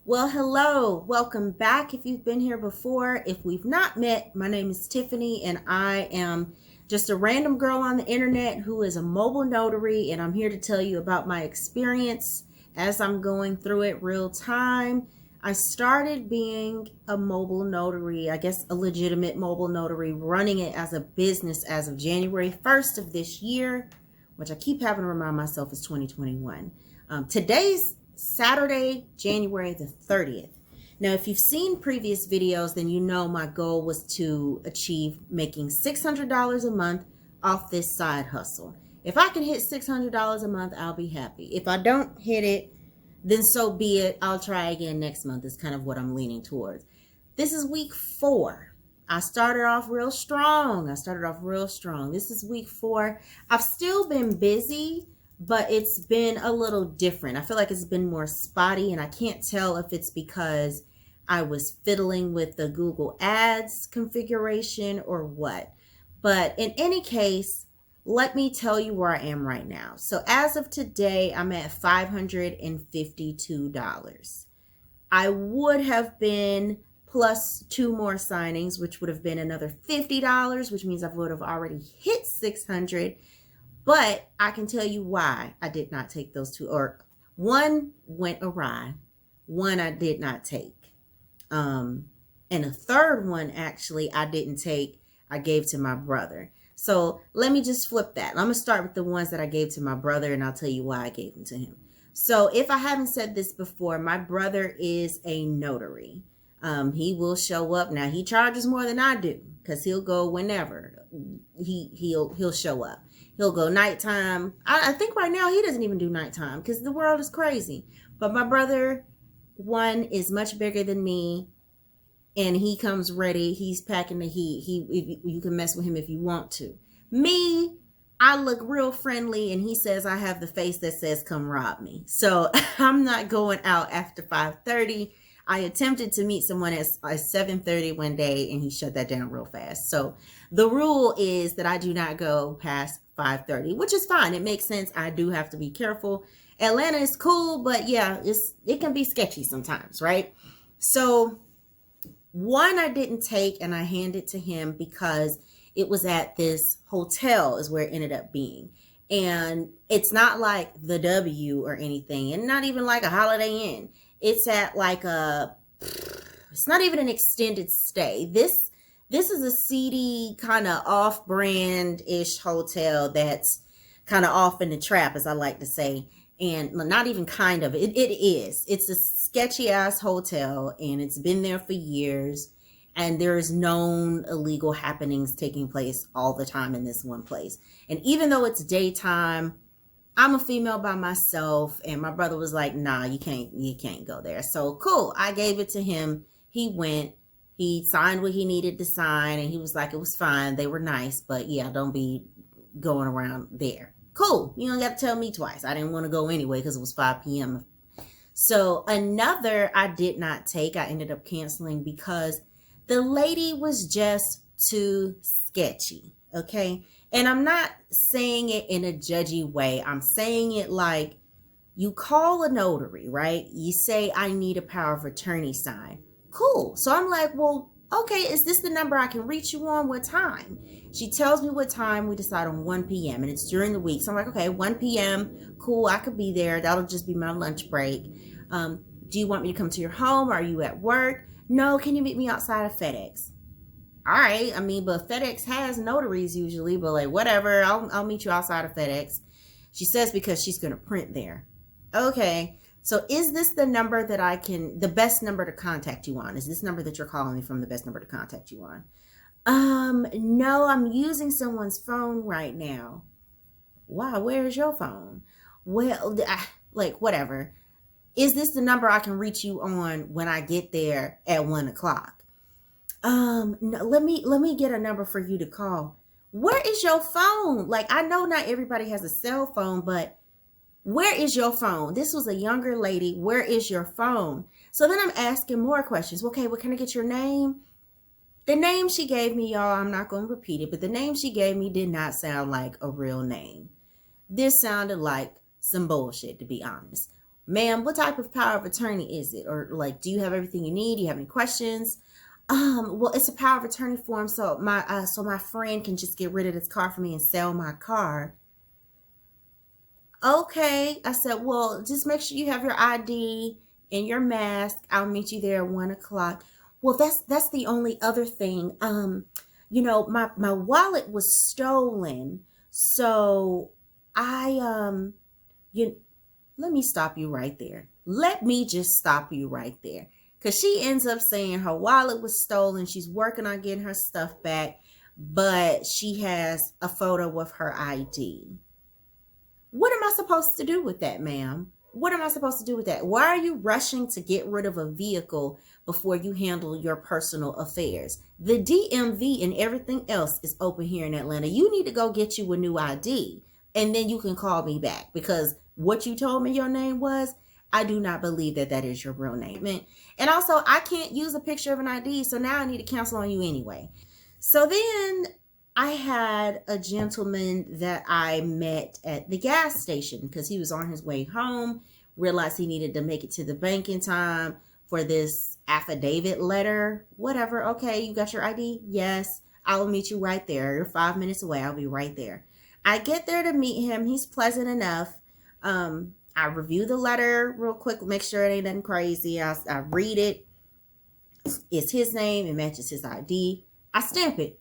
Well, hello. Welcome back if you've been here before. If we've not met, my name is Tiffany and I am just a random girl on the internet who is a mobile notary, and I'm here to tell you about my experience as I'm going through it real time. I started being a mobile notary, I guess a legitimate mobile notary, running it as a business as of January 1st of this year, which I keep having to remind myself is 2021. Today's Saturday, January the 30th. Now, if you've seen previous videos, then you know my goal was to achieve making $600 a month off this side hustle. If I can hit $600 a month, I'll be happy. If I don't hit it, then so be it. I'll try again next month, is kind of what I'm leaning towards. This is week 4. I started off real strong. This is week 4. I've still been busy, but it's been a little different. I feel like it's been more spotty, and I can't tell if it's because I was fiddling with the Google Ads configuration or what. But in any case, let me tell you where I am right now. So as of today, I'm at $552. I would have been plus 2 more signings, which would have been another $50, which means I would have already hit 600. But I can tell you why I did not take those 2, or one went awry, one I did not take. And a third one, actually, I didn't take, I gave to my brother. So let me just flip that. I'm going to start with the ones that I gave to my brother, and I'll tell you why I gave them to him. So if I haven't said this before, my brother is a notary. He will show up. Now, he charges more than I do because he'll go whenever. He'll show up. He'll go nighttime. I think right now he doesn't even do nighttime because the world is crazy. But my brother, one, is much bigger than me, and he comes ready. He's packing the heat. You can mess with him if you want to. Me, I look real friendly, and he says I have the face that says come rob me. So I'm not going out after 5:30. I attempted to meet someone at 7:30 one day, and he shut that down real fast. So the rule is that I do not go past 5:30, which is fine. It makes sense. I do have to be careful. Atlanta is cool, but yeah, it can be sketchy sometimes, right? So one I didn't take, and I handed to him because it was at this hotel is where it ended up being. And it's not like the W or anything, and not even like a Holiday Inn. It's at like it's not even an extended stay. This is a seedy, kind of off-brand-ish hotel that's kind of off in the trap, as I like to say. And not even kind of, it is. It's a sketchy-ass hotel, and it's been there for years. And there's known illegal happenings taking place all the time in this one place. And even though it's daytime, I'm a female by myself, and my brother was like, nah, you can't go there. So cool. I gave it to him. He went, he signed what he needed to sign, and he was like, it was fine. They were nice, but yeah, don't be going around there. Cool. You don't got to tell me twice. I didn't want to go anyway because it was 5 p.m. So another I did not take. I ended up canceling because the lady was just too sketchy. Okay. And I'm not saying it in a judgy way. I'm saying it like, you call a notary, right? You say, I need a power of attorney sign. Cool. So I'm like, well, okay, is this the number I can reach you on? What time? She tells me what time. We decide on 1 p.m. and it's during the week. So I'm like, okay, 1 p.m. Cool. I could be there. That'll just be my lunch break. Do you want me to come to your home? Are you at work? No. Can you meet me outside of FedEx? All right. I mean, but FedEx has notaries usually, but like, whatever. I'll meet you outside of FedEx. She says because she's going to print there. Okay. So is this the number that the best number to contact you on? Is this number that you're calling me from the best number to contact you on? No, I'm using someone's phone right now. Wow. Where is your phone? Well, like, whatever. Is this the number I can reach you on when I get there at 1 o'clock? No, let me get a number for you to call. Where is your phone? Like, I know not everybody has a cell phone, but where is your phone? This was a younger lady. Where is your phone? So then I'm asking more questions. Okay, well, can I get your name? The name she gave me, y'all, I'm not going to repeat it, but the name she gave me did not sound like a real name. This sounded like some bullshit, to be honest. ma'am, what type of power of attorney is it? Or like, do you have everything you need? Do you have any questions? Well, it's a power of attorney form, so my friend can just get rid of this car for me and sell my car. Okay, I said, well, just make sure you have your ID and your mask. I'll meet you there at 1 o'clock. Well, that's the only other thing. My wallet was stolen, so I you let me stop you right there. Let me just stop you right there. Because she ends up saying her wallet was stolen. She's working on getting her stuff back, but she has a photo of her ID. What am I supposed to do with that, ma'am? What am I supposed to do with that? Why are you rushing to get rid of a vehicle before you handle your personal affairs? The DMV and everything else is open here in Atlanta. You need to go get you a new ID, and then you can call me back, because what you told me your name was, I do not believe that that is your real name. And also, I can't use a picture of an ID, so now I need to cancel on you anyway. So then I had a gentleman that I met at the gas station because he was on his way home, realized he needed to make it to the bank in time for this affidavit letter, whatever. Okay, you got your ID? Yes. I will meet you right there. You're 5 minutes away. I'll be right there. I get there to meet him. He's pleasant enough. I review the letter real quick, make sure it ain't nothing crazy. I read it. It's his name. It matches his ID. I stamp it.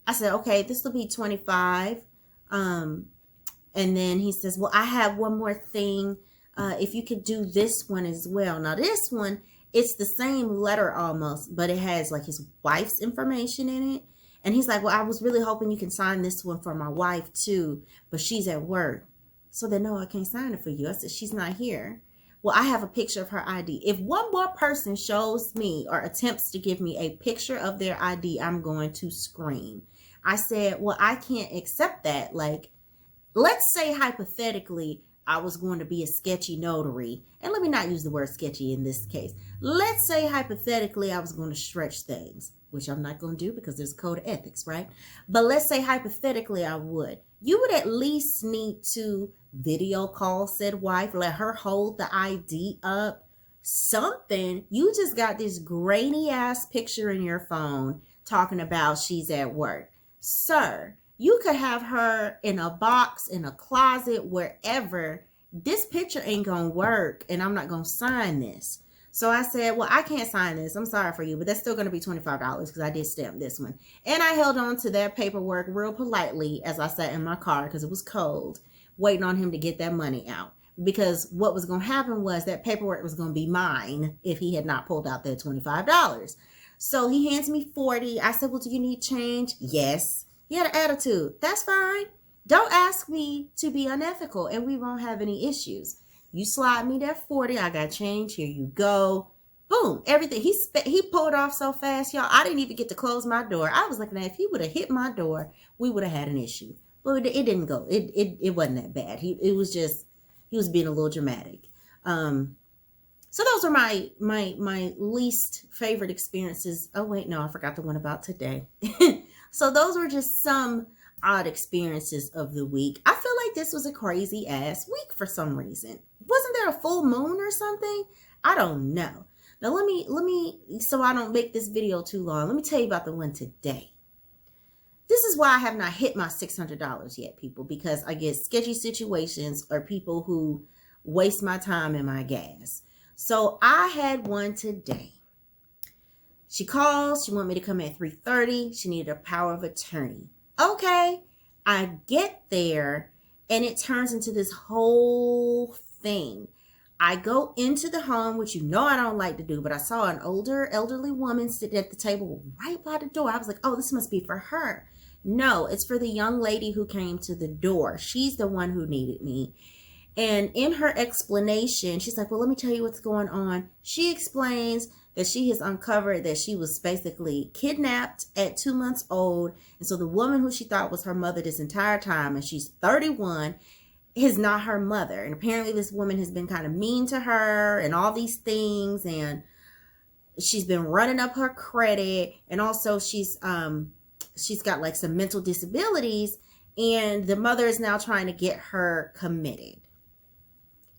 I said, okay, this will be 25. And then he says, well, I have one more thing. If you could do this one as well. Now, this one, it's the same letter almost, but it has like his wife's information in it. And he's like, well, I was really hoping you can sign this one for my wife too, but she's at work. So then, no, I can't sign it for you. I said, she's not here. Well, I have a picture of her ID. If one more person shows me or attempts to give me a picture of their ID, I'm going to scream. I said, well, I can't accept that. Like, let's say hypothetically, I was going to be a sketchy notary. And let me not use the word sketchy in this case. Let's say hypothetically, I was going to stretch things, which I'm not going to do because there's a code of ethics, right? But let's say hypothetically, I would. You would at least need to video call said wife, let her hold the ID up, something. You just got this grainy ass picture in your phone talking about she's at work. Sir, you could have her in a box, in a closet, wherever. This picture ain't gonna work, and I'm not gonna sign this. So I said, well, I can't sign this. I'm sorry for you, but that's still going to be $25 because I did stamp this one. And I held on to that paperwork real politely as I sat in my car because it was cold, waiting on him to get that money out. Because what was going to happen was that paperwork was going to be mine if he had not pulled out that $25. So he hands me 40. I said, well, do you need change? Yes. He had an attitude. That's fine. Don't ask me to be unethical and we won't have any issues. You slide me that 40. I got change. Here you go. Boom. Everything. He pulled off so fast, y'all. I didn't even get to close my door. I was looking at if he would have hit my door, we would have had an issue. But it didn't go. It wasn't that bad. He was being a little dramatic. So those are my least favorite experiences. Oh wait, no, I forgot the one about today. So those were just some odd experiences of the week. I feel like this was a crazy ass week for some reason. Wasn't there a full moon or something? I don't know. Now let me so I don't make this video too long, let me tell you about the one today. This is why I have not hit my $600 yet, people, because I get sketchy situations or people who waste my time and my gas. So I had one today. She calls, she wanted me to come at 3:30. She needed a power of attorney. Okay, I get there and it turns into this whole thing. I go into the home, which you know I don't like to do, but I saw an elderly woman sitting at the table right by the door. I was like, oh, this must be for her. No, it's for the young lady who came to the door. She's the one who needed me. And in her explanation, she's like, well, let me tell you what's going on. She explains that she has uncovered that she was basically kidnapped at 2 months old. And so the woman who she thought was her mother this entire time, and she's 31, is not her mother. And apparently this woman has been kind of mean to her and all these things. And she's been running up her credit. And also she's got like some mental disabilities. And the mother is now trying to get her committed.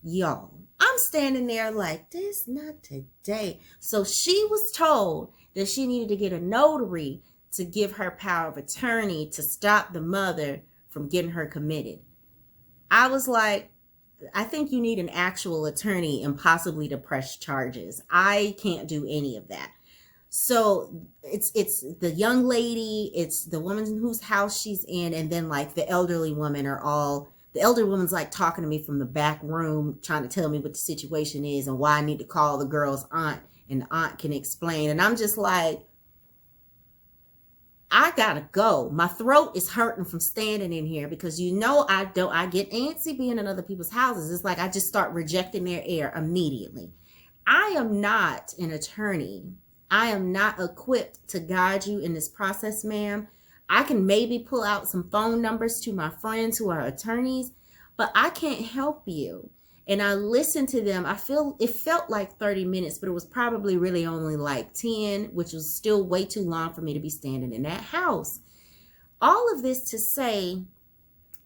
Y'all, I'm standing there like, this not today. So she was told that she needed to get a notary to give her power of attorney to stop the mother from getting her committed. I was like, I think you need an actual attorney and possibly to press charges. I can't do any of that. So it's the young lady, it's the woman whose house she's in, and then like the elderly woman are all, the elderly woman's like talking to me from the back room, trying to tell me what the situation is and why I need to call the girl's aunt, and the aunt can explain. And I'm just like, I gotta go. My throat is hurting from standing in here because I get antsy being in other people's houses. It's like I just start rejecting their air immediately. I am not an attorney. I am not equipped to guide you in this process, ma'am. I can maybe pull out some phone numbers to my friends who are attorneys, but I can't help you. And I listened to them. It felt like 30 minutes, but it was probably really only like 10, which was still way too long for me to be standing in that house. All of this to say,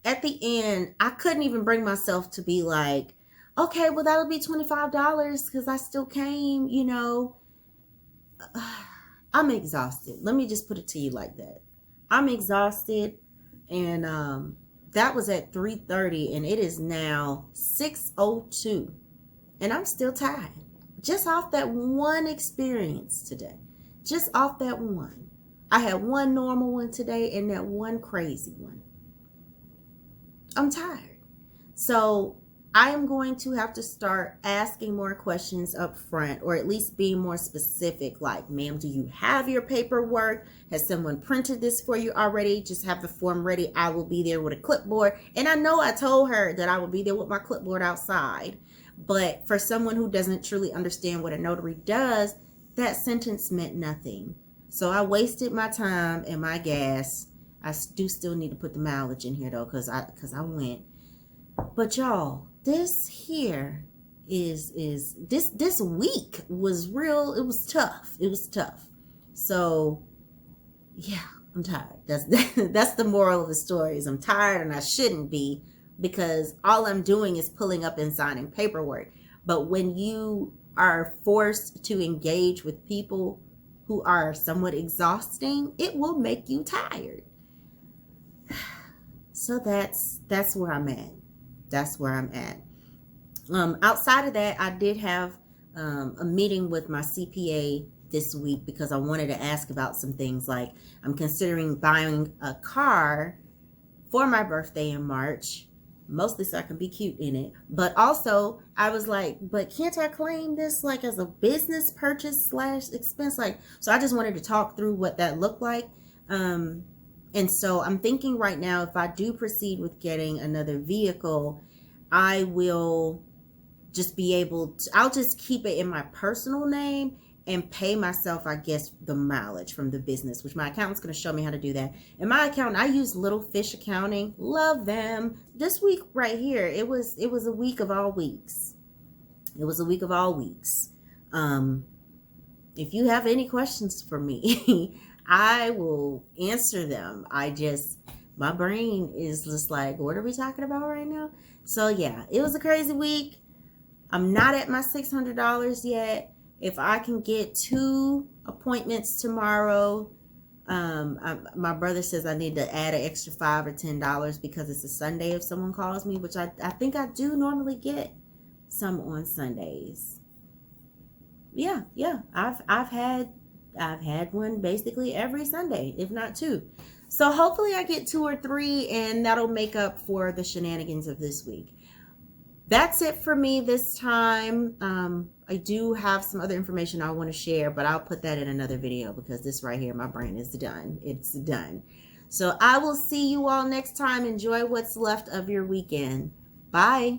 at the end, I couldn't even bring myself to be like, okay, well, that'll be $25 because I still came, I'm exhausted. Let me just put it to you like that. I'm exhausted, and that was at 3:30, and it is now 6:02, and I'm still tired. Just off that one experience today. Just off that one. I had one normal one today and that one crazy one. I'm tired. So I am going to have to start asking more questions up front, or at least being more specific. Like, ma'am, do you have your paperwork? Has someone printed this for you already? Just have the form ready. I will be there with a clipboard. And I know I told her that I would be there with my clipboard outside. But for someone who doesn't truly understand what a notary does, that sentence meant nothing. So I wasted my time and my gas. I do still need to put the mileage in here though, because I went. But y'all, this here is this week was real. It was tough. It was tough. So yeah, I'm tired. That's the moral of the story. Is I'm tired, and I shouldn't be, because all I'm doing is pulling up and signing paperwork. But when you are forced to engage with people who are somewhat exhausting, it will make you tired. So that's where I'm at. That's where I'm at. Outside of that, I did have a meeting with my CPA this week because I wanted to ask about some things. Like, I'm considering buying a car for my birthday in March, mostly so I can be cute in it. But also, I was like, but can't I claim this like as a business purchase / expense? So I just wanted to talk through what that looked like. And so I'm thinking right now, if I do proceed with getting another vehicle, I will just be able to, I'll just keep it in my personal name and pay myself, I guess, the mileage from the business, which my accountant's going to show me how to do that. And my accountant, I use Little Fish Accounting. Love them. This week right here, it was a week of all weeks. It was a week of all weeks. If you have any questions for me, I will answer them. My brain is just like, what are we talking about right now? So yeah, it was a crazy week. I'm not at my $600 yet. If I can get 2 appointments tomorrow, my brother says I need to add an extra $5 or $10 because it's a Sunday if someone calls me, which I think I do normally get some on Sundays. Yeah. I've had one basically every Sunday, if not 2. So hopefully I get 2 or 3, and that'll make up for the shenanigans of this week. That's it for me this time. I do have some other information I want to share, but I'll put that in another video because this right here, my brain is done. It's done. So I will see you all next time. Enjoy what's left of your weekend. Bye.